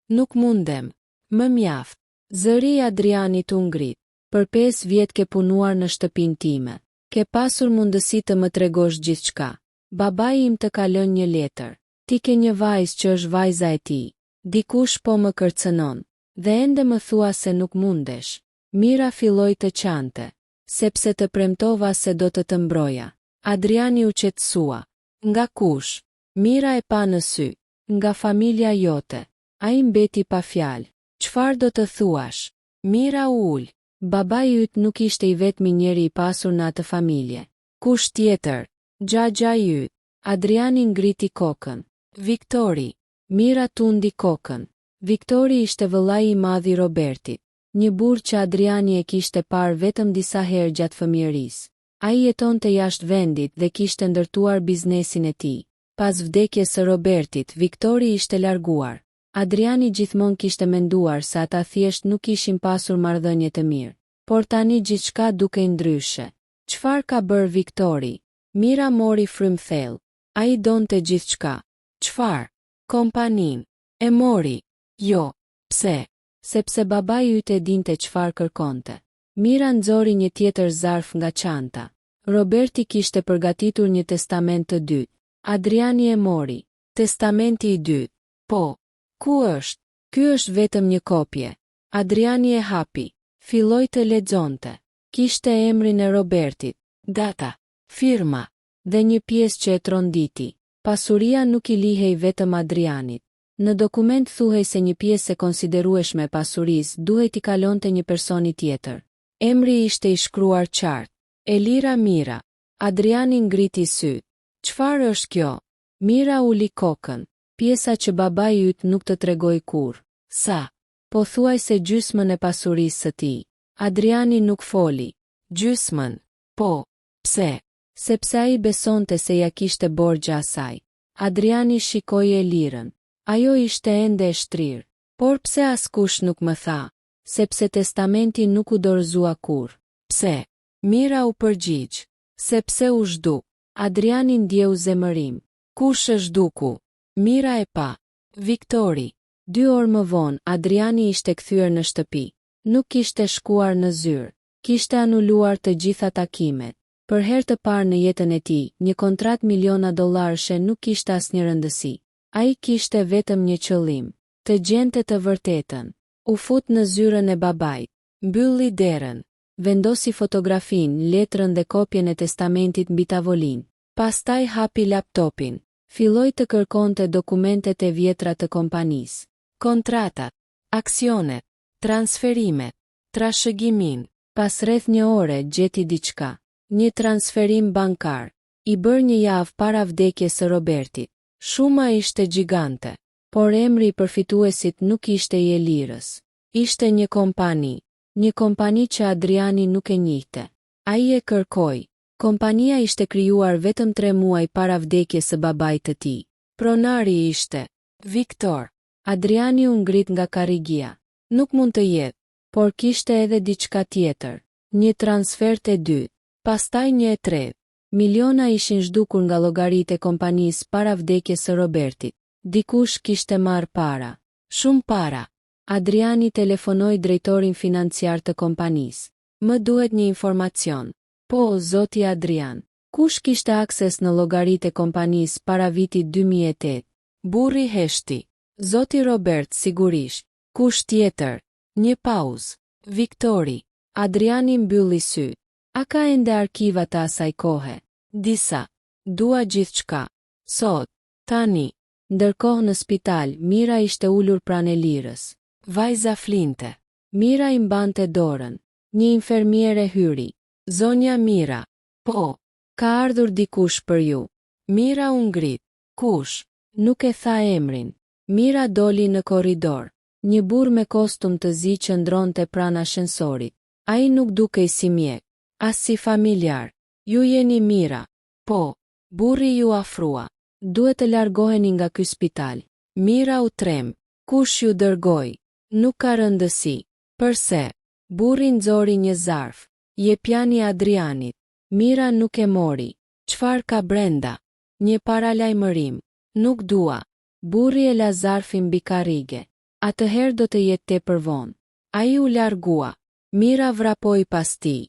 Nuk mundem. Më mjaft. Zëri i Adrianit u ngrit. Për 5 vjet ke punuar në shtëpinë time. Ke pasur mundësi të më tregosh gjithçka. Babai im të ka lënë një letër. Ti ke një vajzë që është vajza e tij. Dikush po më kërcënon. Dhe ende më thua se nuk mundesh. Mira filloi të qante. Sepse të premtova se do të mbroja. Adriani u qetësua. Nga kush? Mira e pa në sy. Nga familja jote. Ai mbeti pa fjalë. Çfarë do të thuash? Mira u ul. Babai yt nuk ishte i vetmi njeri i pasur në atë familje. Kush tjetër? Xhaxha yt. Adriani ngriti kokën. Viktori. Mira tundi kokën. Viktori ishte vëllai i madh i Robertit. Një burr që Adriani e kishte parë vetëm disa herë gjatë fëmijërisë. Ai jetonte jashtë vendit dhe kishte ndërtuar biznesin e tij. Pas vdekjes së Robertit, Viktori ishte larguar. Adriani gjithmonë kishte menduar se ata thjesht nuk kishin pasur marrëdhënie të mirë. Por tani gjithçka dukej ndryshe. Çfarë ka bërë Viktori? Mira mori frym thellë. Ai donte gjithçka. Çfarë? Kompanin. E mori. Jo. Pse? Sepse babai yt e dinte çfarë kërkonte. Mira nxori një tjetër zarf nga çanta. Roberti kishte përgatitur një testament të dytë. Adriani e mori. Testamenti i dytë. Po. Ku është? Ky është vetëm një kopje. Adriani e hapi. Filloi të lexonte. Kishte emrin e Robertit, data, firma dhe një pjesë që e tronditi. Pasuria nuk i lihej vetëm Adrianit. Në dokument thuhej se një pjesë e konsiderueshme e pasurisë duhej t'i kalonte një personi tjetër. Emri ishte i shkruar qartë. Elira Mira. Adriani ngriti syt. Çfarë është kjo? Mira uli kokën. Pjesa që babai yt nuk të tregoi kurrë. Sa? Po thuaj se gjysmën e pasurisë së tij. Adriani nuk foli. Gjysmën? Po. Pse? Sepse ai besonte se ja kishte borxhe asaj. Adriani shikoi Elirën. Ajo ishte ende e shtrirë. Por pse askush nuk më tha? Sepse testamenti nuk u dorëzua kurrë. Pse? Mira u përgjigj. Sepse u zhduk. Adriani ndjeu zemërim. Kush është zhduku? Mira e pa. Viktori. 2 orë më vonë, Adriani ishte kthyer në shtëpi. Nuk kishte shkuar në zyrë. Kishte anuluar të gjitha takimet. Për herë të parë në jetën e tij, një kontratë miliona dollarësh nuk kishte asnjë rëndësi. Ai kishte vetëm një qëllim, të gjente të vërtetën. U fut në zyrën e babait, mbylli derën, vendosi fotografinë, letrën dhe kopjen e testamentit mbi tavolinë. Pastaj hapi laptopin, filloi të kërkonte dokumentet e vjetra të kompanisë, kontratat, aksionet, transferimet, trashëgimin. Pas rreth një ore gjeti diçka, një transferim bankar. I bër një javë para vdekjes së Robertit. Shuma ishte gjigante, por emri i përfituesit nuk ishte i Elirës. Ishte një kompani që Adriani nuk e njihte. Ai e kërkoi. Kompania ishte krijuar vetëm 3 muaj para vdekjes së babait të tij. Pronari ishte Viktor. Adriani u ngrit nga karrigia. Nuk mund të jetë, por kishte edhe diçka tjetër. Një transfer të dytë, pastaj një e tretë. Miliona ishin zhdukur nga llogaritë e kompanisë para vdekjes së Robertit. Dikush kishte marrë para. Shumë para. Adriani telefonoi drejtorin financiar të kompanisë. Më duhet një informacion. Po, zoti Adrian. Kush kishte akses në llogaritë e kompanisë para vitit 2008? Burri heshti. Zoti Robert sigurisht. Kush tjetër? Një pauzë. Viktori. Adriani mbylli syt. A ka ende arkivat të asaj kohe? Disa. Dua gjithçka. Sot. Tani. Ndërkohë në spital, Mira ishte ulur pranë Elirës. Vajza flinte. Mira i mbante dorën. Një infermiere hyri. Zonja Mira. Po. Ka ardhur dikush për ju. Mira u ngrit. Kush? Nuk e tha emrin. Mira doli në korridor. Një burr me kostum të zi që ndronte pranë ashensorit. Ai nuk dukej si mjek, as si familjar. Ju jeni Mira? Po. Burri ju afrua. Duhet të largoheni nga ky spital. Mira u trem. Kush ju dërgoi? Nuk ka rëndësi. Përse? Burri nxori një zarf. Jepjani Adrianit. Mira nuk e mori. Çfarë ka brenda? Një paralajmërim. Nuk dua. Burri e la zarfin mbi karrige. Atëherë do të jetë tepër vonë. Ai u largua. Mira vrapoi pas tij.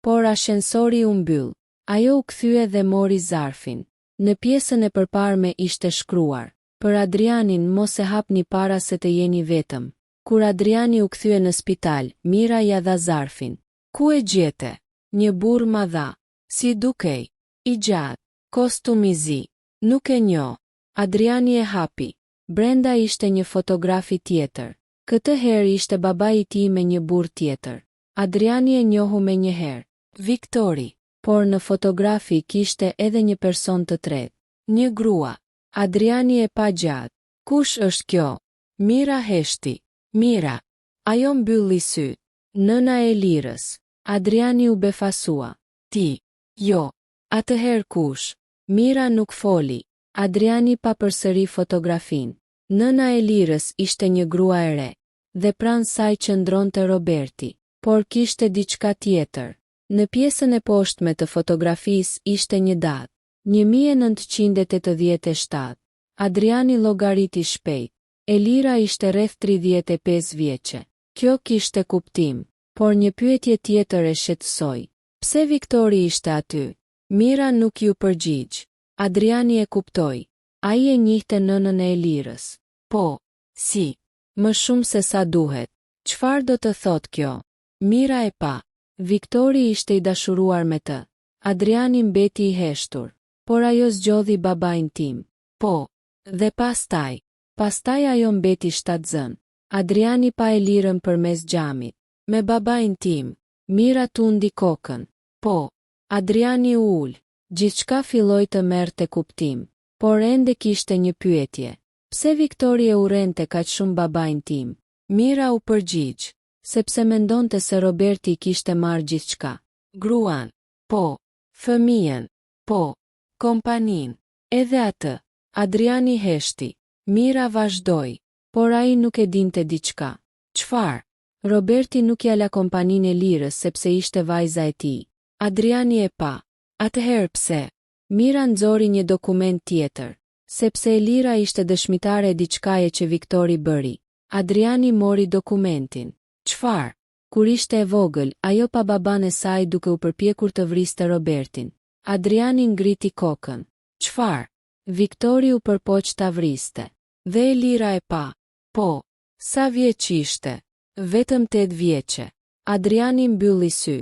Por ashensori u mbyll. Ajo u kthye dhe mori zarfin. Në pjesën e përparme ishte shkruar: për Adrianin mos e hapni para se të jeni vetëm. Kur Adriani u kthye në spital, Mira ja dha zarfin. Ku e gjete? Një burr ma dha. Si dukej? I gjatë. Kostum i zi. Nuk e njoh. Adriani e hapi. Brenda ishte një fotografi tjetër. Këtë herë ishte babai i tij me një burr tjetër. Adriani e njohu me një herë. Viktori. Por në fotografi kishte edhe një person të tretë. Një grua. Adriani e pa gjatë. Kush është kjo? Mira heshti. Mira. Ajo mbylli syt. Nëna e Elirës. Adriani u befasua. Ti. Jo. Atëherë kush? Mira nuk foli. Adriani pa përsëri fotografin. Nëna e Elirës ishte një grua e re. Dhe pranë saj qëndronte Roberti. Por kishte diçka tjetër. Në pjesën e poshtme të fotografisë ishte një datë. 1987. Adriani llogariti shpejt. Elira ishte rreth 35 vjeçe. Kjo kishte kuptim, por një pyetje tjetër e shqetësoi. Pse Viktori ishte aty? Mira nuk ju përgjigj. Adriani e kuptoi. Ai e njihte nënën e Elirës. Po, si? Më shumë se sa duhet. Çfarë do të thotë kjo? Mira e pa. Viktori ishte i dashuruar me të. Adriani mbeti i heshtur. Por ajo zgjodhi babain tim. Po. Dhe pastaj. Pastaj ajo mbeti shtatzën. Adriani pa Elirën përmes xhamit. Me babain tim. Mira tundi kokën. Po. Adriani u ul. Gjithçka filloi të merrte kuptim. Por ende kishte një pyetje. Pse Viktori e urrente kaq shumë babain tim? Mira u përgjigj. Sepse mendonte se Roberti i kishte marrë gjithçka. Gruan. Po. Fëmijën. Po. Kompanin. Edhe atë. Adriani heshti. Mira vazhdoi. Por ai nuk e dinte diçka. Çfarë? Roberti nuk ja la kompaninë e Lirës sepse ishte vajza e tij. Adriani e pa. Atëherë pse? Mira nxori një dokument tjetër. Sepse Elira ishte dëshmitare e diçkaje që Viktori bëri. Adriani mori dokumentin. Çfarë? Kur ishte e vogël, ajo pa baban e saj duke u përpjekur të vriste Robertin. Adriani ngriti kokën. Çfarë? Viktori u përpoq ta vriste. Dhe Elira e pa. Po. Sa vjeç ishte? Vetëm 8 vjeçe. Adriani mbylli sy.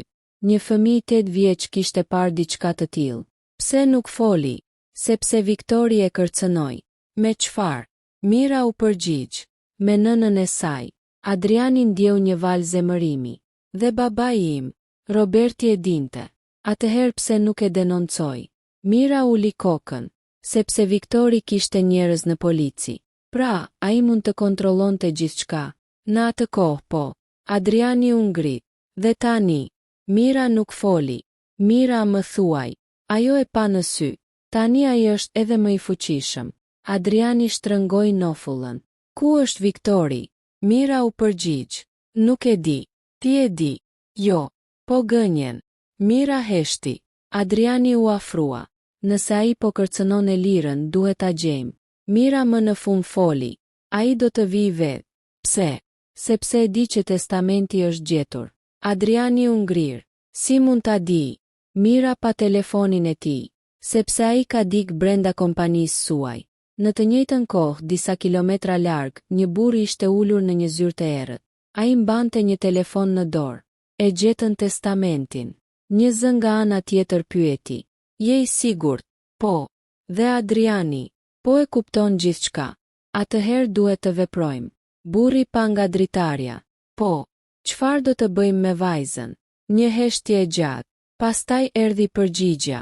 Një fëmijë 8 vjeç kishte parë diçka të tillë. Pse nuk foli? Sepse Viktori e kërcënoi. Me çfarë? Mira u përgjigj. Me nënën e saj. Adriani ndjeu një val zemërimi. Dhe babai im. Roberti e dinte. Atëherë pse nuk e denoncoi? Mira uli kokën. Sepse Viktori kishte njerëz në polici. Pra, ai mund të kontrollonte gjithçka. Në atë kohë po. Adriani u ngrit. Dhe tani. Mira nuk foli. Mira më thuaj. Ajo e pa në sy. Tani ai është edhe më i fuqishëm. Adriani shtrëngoi nofullën. Ku është Viktori? Mira u përgjigj. Nuk e di. Ti e di. Jo. Po gënjen. Mira heshti. Adriani u afrua. Nëse ai po kërcënon Elirën, duhet ta gjejmë. Mira më në fund foli. Ai do të vijë vetë. Pse? Sepse e di që testamenti është gjetur. Adriani u ngrir. Si mund ta di? Mira pa telefonin e tij. Sepse ai ka dik brenda kompanisë suaj. Në të njëjtën kohë, disa kilometra larg, një burr ishte ulur në një zyrë të errët. Ai mbante një telefon në dorë. E gjetën testamentin. Një zë nga ana tjetër pyeti. Je i sigurt? Po. Dhe Adriani? Po e kupton gjithçka. Atëherë duhet të veprojmë. Burri pa nga dritarja. Po. Çfarë do të bëjmë me vajzën? Një heshtje e gjatë. Pastaj erdhi përgjigja.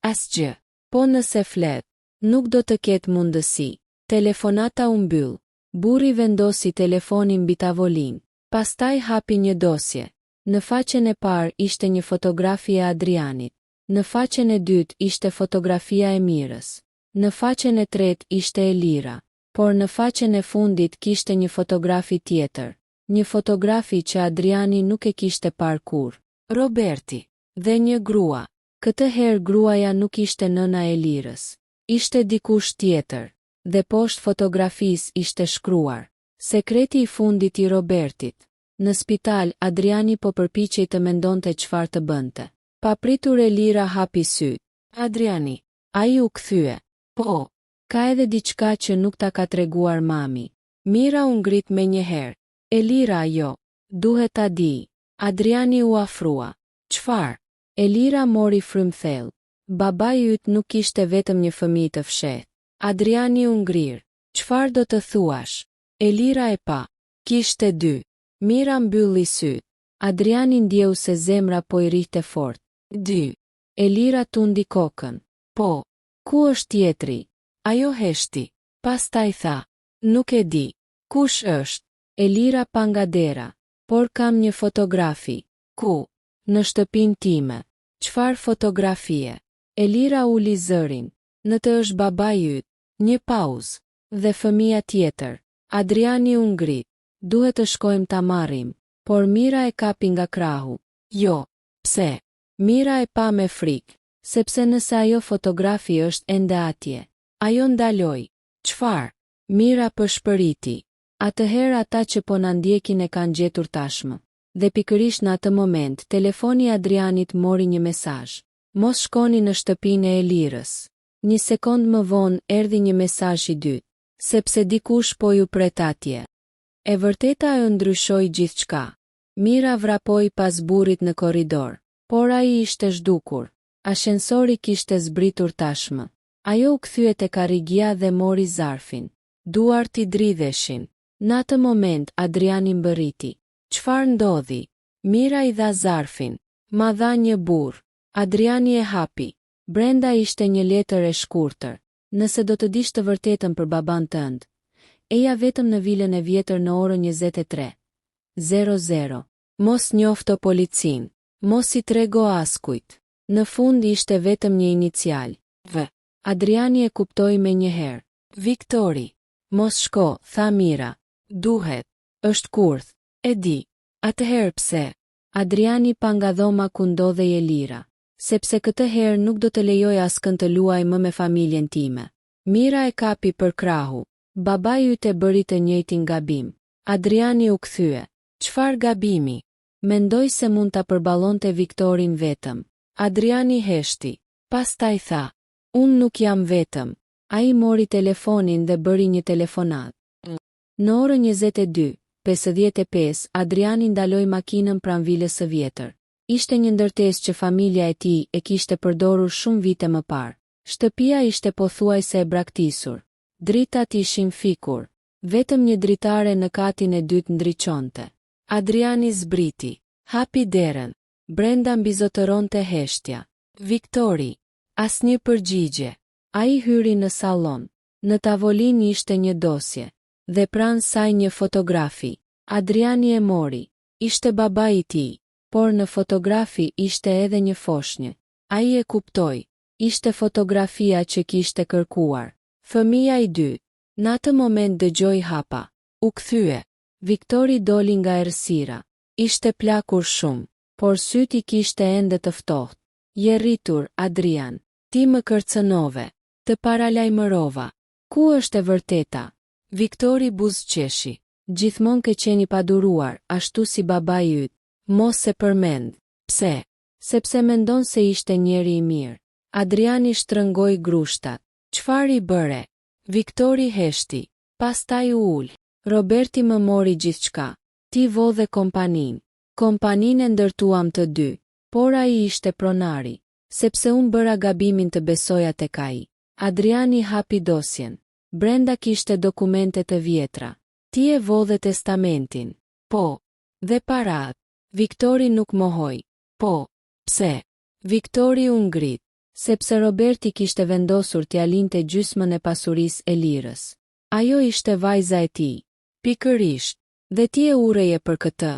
Asgjë. Po nëse flet, nuk do të ketë mundësi. Telefonata u mbyll. Burri vendosi telefonin mbi tavolinë. Pastaj hapi një dosje. Në faqen e parë ishte një fotografi e Adrianit. Në faqen e dytë ishte fotografia e Mirës. Në faqen e tretë ishte Elira. Por në faqen e fundit kishte një fotografi tjetër. Një fotografi që Adriani nuk e kishte parë kurrë. Roberti. Dhe një grua. Këtë herë gruaja nuk ishte nëna e Elirës. Ishte dikush tjetër. Dhe poshtë fotografisë ishte shkruar. Sekreti i fundit i Robertit. Në spital, Adriani po përpiqej të mendonte çfarë të bënte. Papritur Elira hapi syt. Adriani. Ai u kthye. Po. Ka edhe diçka që nuk ta ka treguar mami. Mira u ngrit menjëherë. Elira jo. Duhet ta di. Adriani u afrua. Çfarë? Elira mori frymthell. Babai yt nuk kishte vetëm një fëmijë të fshehtë. Adriani u ngrir. Çfarë do të thuash? Elira e pa. Kishte 2. Mira mbylli syt. Adriani ndjeu se zemra po i rrihte fort. 2. Elira tundi kokën. Po. Ku është tjetri? Ajo heshti. Pastaj tha. Nuk e di. Kush është? Elira pa nga dera. Por kam një fotografi. Ku? Në shtëpinë time. Çfarë fotografie? Elira uli zërin. Në të është babai yt. Një pauzë. Dhe fëmia tjetër. Adriani u ngrit. Duhet të shkojmë ta marrim. Por Mira e kapi nga krahu. Jo. Pse? Mira e pa me frikë. Sepse nëse ajo fotografi është ende atje. Ajo ndaloi. Çfarë? Mira përshpëriti. Atëherë ata që po na ndjekin e kanë gjetur tashmë. Dhe pikërisht në atë moment, telefoni i Adrianit mori një mesazh. Mos shkoni në shtëpinë e Elirës. Një sekond më vonë erdhi një mesazh i dytë. Sepse dikush po ju pret atje. E vërteta e ndryshoi gjithçka. Mira vrapoi pas burrit në korridor. Por ai ishte zhdukur. Ashensori kishte zbritur tashmë. Ajo u kthye tek Arrigia dhe mori zarfin. duart I dridheshin. Në atë moment Adriani mbërriti. Çfarë ndodhi? Mira I dha zarfin. Ma dha një burr. Adriani e hapi. Brenda ishte një letër e shkurtër. Nëse do të dish të vërtetën për baban tënd, eja vetëm në vilën e vjetër në orën 23:00. Mos njofto policin. Mos I trego askujt. Në fund ishte vetëm një inicial. V. Adriani e kuptoi me njëherë. Viktori. Mos shko, tha Mira. Duhet. Është kurth. E di. Atëherë pse? Adriani pa nga dhoma ku ndodhej Elira. Sepse këtë herë nuk do të lejoj askën të luaj më me familjen time. Mira e kapi për krahu. Babai yt e bëri të njëjtin gabim. Adriani u kthye. Çfarë gabimi? Mendoj se mund ta përballonte Viktorin vetëm. Adriani heshti. Pastaj tha. Unë nuk jam vetëm. Ai mori telefonin dhe bëri një telefonat. Në orën 22:55 Adriani ndaloi makinën pranë vilës së vjetër. Ishte një ndërtesë që familja e tij e kishte përdorur shumë vite më parë. Shtëpia ishte pothuajse e braktisur. Dritat ishin fikur. Vetëm një dritare në katin e dytë ndriçonte. Adriani zbriti. Hapi derën. Brenda mbizotëronte heshtja. Viktori. Asnjë përgjigje. Ai hyri në sallon. Në tavolinë ishte një dosje. Dhe pranë saj një fotografi. Adriani e mori. Ishte babai I tij. Por në fotografi ishte edhe një foshnjë. Ai e kuptoi. Ishte fotografia që kishte kërkuar. Fëmia I dytë. Në atë moment dëgjoi hapa. U kthye. Viktori doli nga errësira. Ishte plakur shumë, por syt I kishte ende të ftohtë. Je rritur, Adrian. Ti më kërcënove. Të paralajmërova. Ku është e vërteta? Viktori buzëqeshi. Gjithmonë ke qenë I paduruar, ashtu si babai yt. Mos e përmend. Pse? Sepse mendon se ishte njeri I mirë. Adriani shtrëngoi grushtat. Çfarë I bëre? Viktori heshti. Pastaj u ul. Roberti më mori gjithçka. Ti vodhe kompaninë. Kompaninë e ndërtuam të dy. Por ai ishte pronari. Sepse unë bëra gabimin të besoja tek ai. Adriani hapi dosjen. Brenda kishte dokumente të vjetra. Ti e vodhe testamentin. Po. Dhe parat. Viktori nuk mohoi. Po. Pse? Viktori u ngrit. Sepse Roberti kishte vendosur t'ia linte gjysmën e pasurisë e Lirës. Ajo ishte vajza e tij. Pikërisht. Dhe ti e urreje për këtë.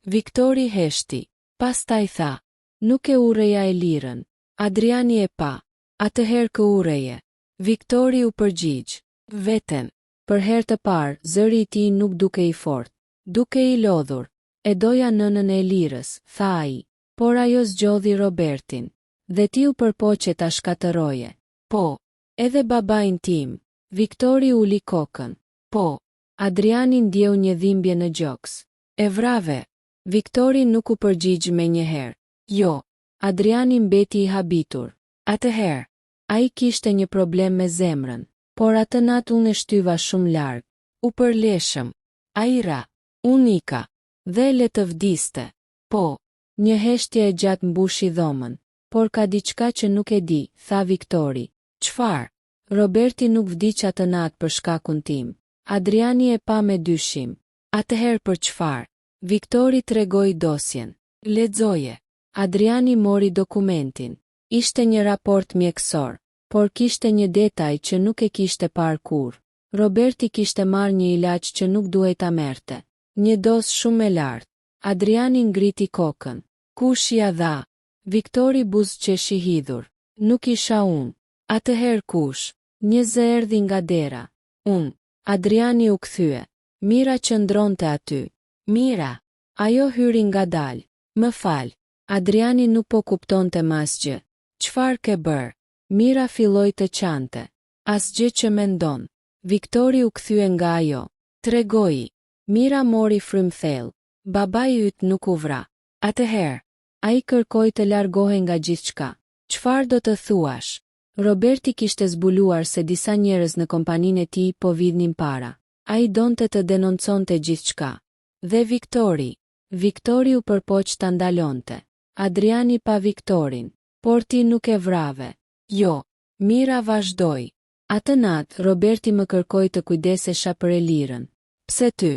Viktori heshti. Pastaj tha. Nuk e urreja e Lirën. Adriani e pa. Atëherë kë urreje? Viktori u përgjigj. Veten. Për herë të parë, zëri I tij nuk duke I fortë. Duke I lodhur. E doja nënën e Lirës, tha ai. Por ajo zgjodhi Robertin. Dhe ti u përpoqe ta shkatëroje. Po. Edhe babain tim. Viktori uli kokën. Po. Adriani ndjeu një dhimbje në gjoks. E vrave. Viktori nuk u përgjigj me njëherë. Jo. Adriani mbeti I habitur. Atëherë. Ai kishte një problem me zemrën. Por atë natë unë e shtyva shumë larg. U përleshëm. Ai ra. Unë ika. Dhe le të vdiste. Po. Një heshtje e gjatë mbushi dhomën. Por ka diçka që nuk e di, tha Viktori. Çfarë? Roberti nuk vdiq atë natë për shkakun tim. Adriani e pa me dyshim. Atëherë për çfarë? Viktori tregoi dosjen. Lexoje. Adriani mori dokumentin. Ishte një raport mjekësor, por kishte një detaj që nuk e kishte parë kurrë. Roberti kishte marrë një ilaç që nuk duhej ta merrte. Një dosë shumë e lartë. Adriani ngriti kokën. Kush ia dha? Viktori buzëqeshi hidhur. Nuk isha unë. Atëherë kush? Një zë erdhi nga dera. Unë. Adriani u kthye. Mira qëndronte aty. Mira. Ajo hyri ngadalë. Më fal. Adriani nuk po kuptonte më asgjë. Çfarë ke bërë? Mira filloi të qante. Asgjë që mendon. Viktori u kthye nga ajo. Tregoi. Mira mori frymthell. Babai yt nuk u vra. Atëherë. Ai kërkoi të largohej nga gjithçka. Çfarë do të thuash? Roberti kishte zbuluar se disa njerëz në kompaninë e tij po vidhnin para. Ai donte të denonconte gjithçka. Dhe Viktori u përpoq ta ndalonte. Adriani pa Viktorin. Por ti nuk e vrave. Jo. Mira vazhdoi. Atë natë, Roberti më kërkoi të kujdesesha për Elirën. Pse ty?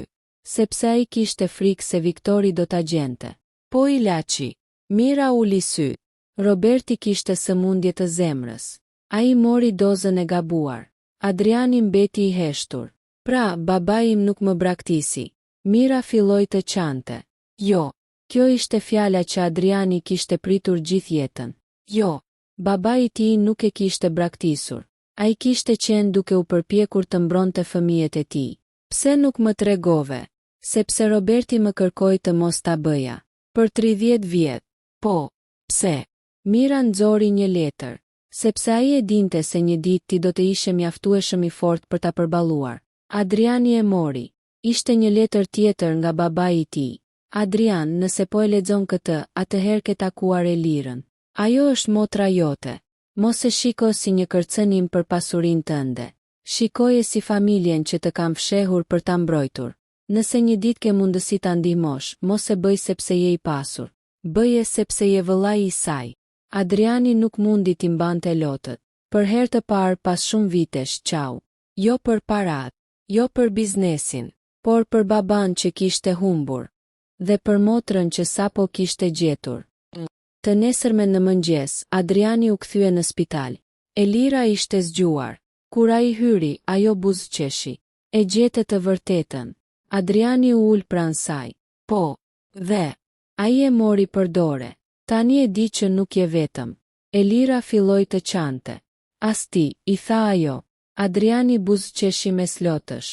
Sepse ai kishte frikë se Viktori do ta gjente. Po ilaçi. Mira uli syt. Roberti kishte sëmundje të zemrës. Ai mori dozën e gabuar. Adriani mbeti i heshtur. Pra, babai im nuk më braktisi. Mira filloi të qante. Jo. Kjo ishte fjala që Adriani kishte pritur gjithë jetën. Jo. Babai i tij nuk e kishte braktisur. Ai kishte qenë duke u përpjekur të mbronte fëmijët e tij. Pse nuk më tregove? Sepse Roberti më kërkoi të mos ta bëja. Për 30 vjet. Po. Pse? Mira nxori një letër. Sepse ai e dinte se një ditë ti do të ishe mjaftueshëm i fortë për ta përballuar. Adriani e mori. Ishte një letër tjetër nga babai i tij. Adrian, nëse po e lexon këtë, atëherë ke takuar Elirën. Ajo është motra jote. Mos e shiko si një kërcënim për pasurinë tënde. Shikoje si familjen që të kam fshehur për ta mbrojtur. Nëse një ditë ke mundësi ta ndihmosh, mos e bëj sepse je i pasur. Bëje sepse je vëllai i saj. Adriani nuk mundi t'i mbante lotët. Për herë të parë pas shumë vitesh, qau. Jo për parat, jo për biznesin, por për baban që kishte humbur. Dhe për motrën që sapo kishte gjetur. Të nesërmen në mëngjes, Adriani u kthye në spital. Elira ishte zgjuar. Kur ai hyri, ajo buzëqeshi. E gjete të vërtetën. Adriani u ul pranë saj. Po, dhe ai e mori për dore. Tani e di që nuk je vetëm. Elira filloi të qante. As ti, i tha ajo. Adriani buzëqeshi me slotësh.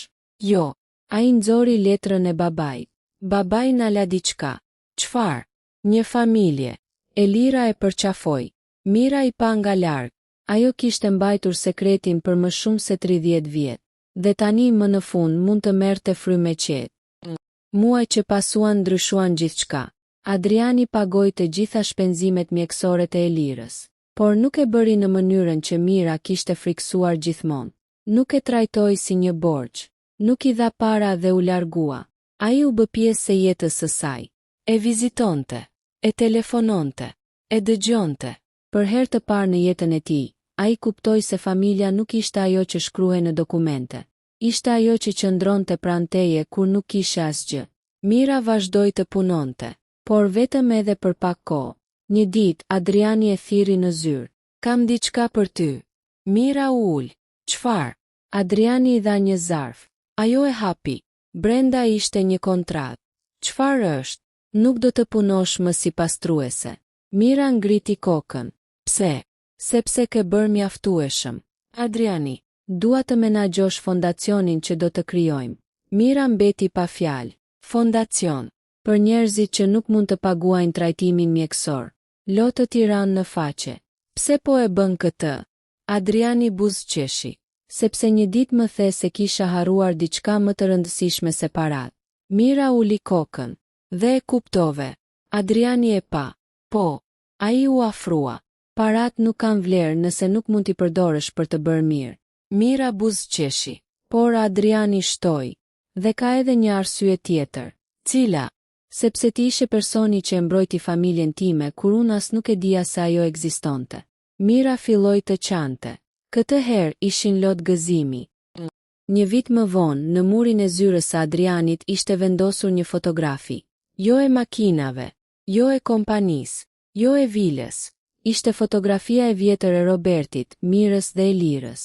Jo, ai nxori letrën e babait. Babai na la diçka. Çfarë? Një familje. Elira e përqafoi. Mira i pa nga larg. Ajo kishte mbajtur sekretin për më shumë se 30 vjet. Dhe tani më në fund mund të merrte frymë me qetë. Muaj që pasuan ndryshuan gjithçka. Adriani pagoi të gjitha shpenzimet mjekësore të Elirës. Por nuk e bëri në mënyrën që Mira kishte friksuar gjithmonë. Nuk e trajtoi si një borxh. Nuk i dha para dhe u largua. Ai u bë pjesë e jetës së saj. E vizitonte. E telefononte, e dëgjonte. Për herë të parë në jetën e tij, ai kuptoi se familja nuk ishte ajo që shkruhej në dokumente. Ishte ajo që qëndronte pranë teje kur nuk kishe asgjë. Mira vazhdoi të punonte, por vetëm edhe për pak kohë. Një ditë Adriani e thirri në zyrë. Kam diçka për ty. Mira u ul. Çfarë? Adriani i dha një zarf. Ajo e hapi. Brenda ishte një kontratë. Çfarë është? Nuk do të punosh më si pastruese. Mira ngriti kokën. Pse? Sepse ke bërë mjaftueshëm. Adriani, dua të menaxhosh fondacionin që do të krijojmë. Mira mbeti pa fjalë. Fondacion. Për njerëzit që nuk mund të paguajnë trajtimin mjekësor. Lotë Tiranë në faqe. Pse po e bën këtë? Adriani buzëqeshi. Sepse një ditë më the se kisha harruar diçka më të rëndësishme se parat. Mira uli kokën. Dhe e kuptove. Adriani e pa. Po. Ai u afrua. Parat nuk kanë vlerë nëse nuk mund t'i përdorësh për të bërë mirë. Mira buzëqeshi. Por Adriani shtoi. Dhe ka edhe një arsye tjetër. Cila? Sepse ti ishe personi që e mbrojti familjen time kur unë as nuk e dija se ajo ekzistonte. Mira filloi të qante. Këtë herë ishin lot gëzimi. Një vit më vonë, në murin e zyrës së Adrianit ishte vendosur një fotografi. Jo e makinave, jo e kompanisë, jo e vilës. Ishte fotografia e vjetër e Robertit, Mirës dhe Elirës.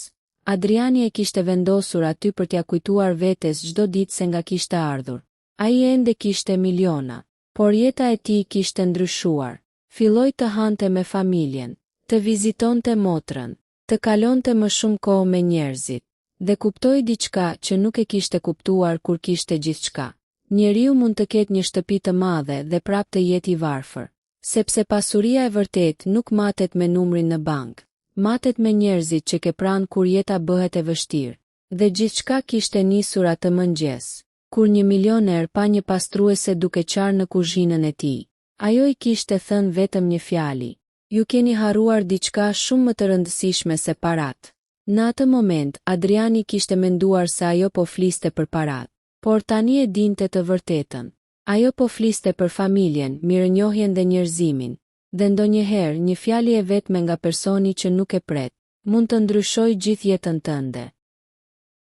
Adriani e kishte vendosur aty për t'ia kujtuar vetes çdo ditë se nga kishte ardhur. Ai ende kishte miliona, por jeta e tij kishte ndryshuar. Filloi të hante me familjen, të vizitonte motrën, të kalonte më shumë kohë me njerëzit, dhe kuptoi diçka që nuk e kishte kuptuar kur kishte gjithçka. Njeriu mund të ketë një shtëpi të madhe dhe prap të jetë i varfër, sepse pasuria e vërtet nuk matet me numrin në bank, matet me njerëzit që ke pranë kur jeta bëhet e vështirë. Dhe gjithçka kishte nisur atë mëngjes, kur një milioner pa një pastruese duke qarë në kuzhinën e tij. Ajo i kishte thënë vetëm një fjali: ju keni harruar diçka shumë më të rëndësishme se parat. Në atë moment, Adriani kishte menduar se ajo po fliste për parat. Por tani e dinte të vërtetën. Ajo po fliste për familjen, mirënjohjen dhe njerëzimin. Dhe ndonjëherë një fjalë e vetme nga personi që nuk e pret, mund të ndryshojë gjithë jetën tënde.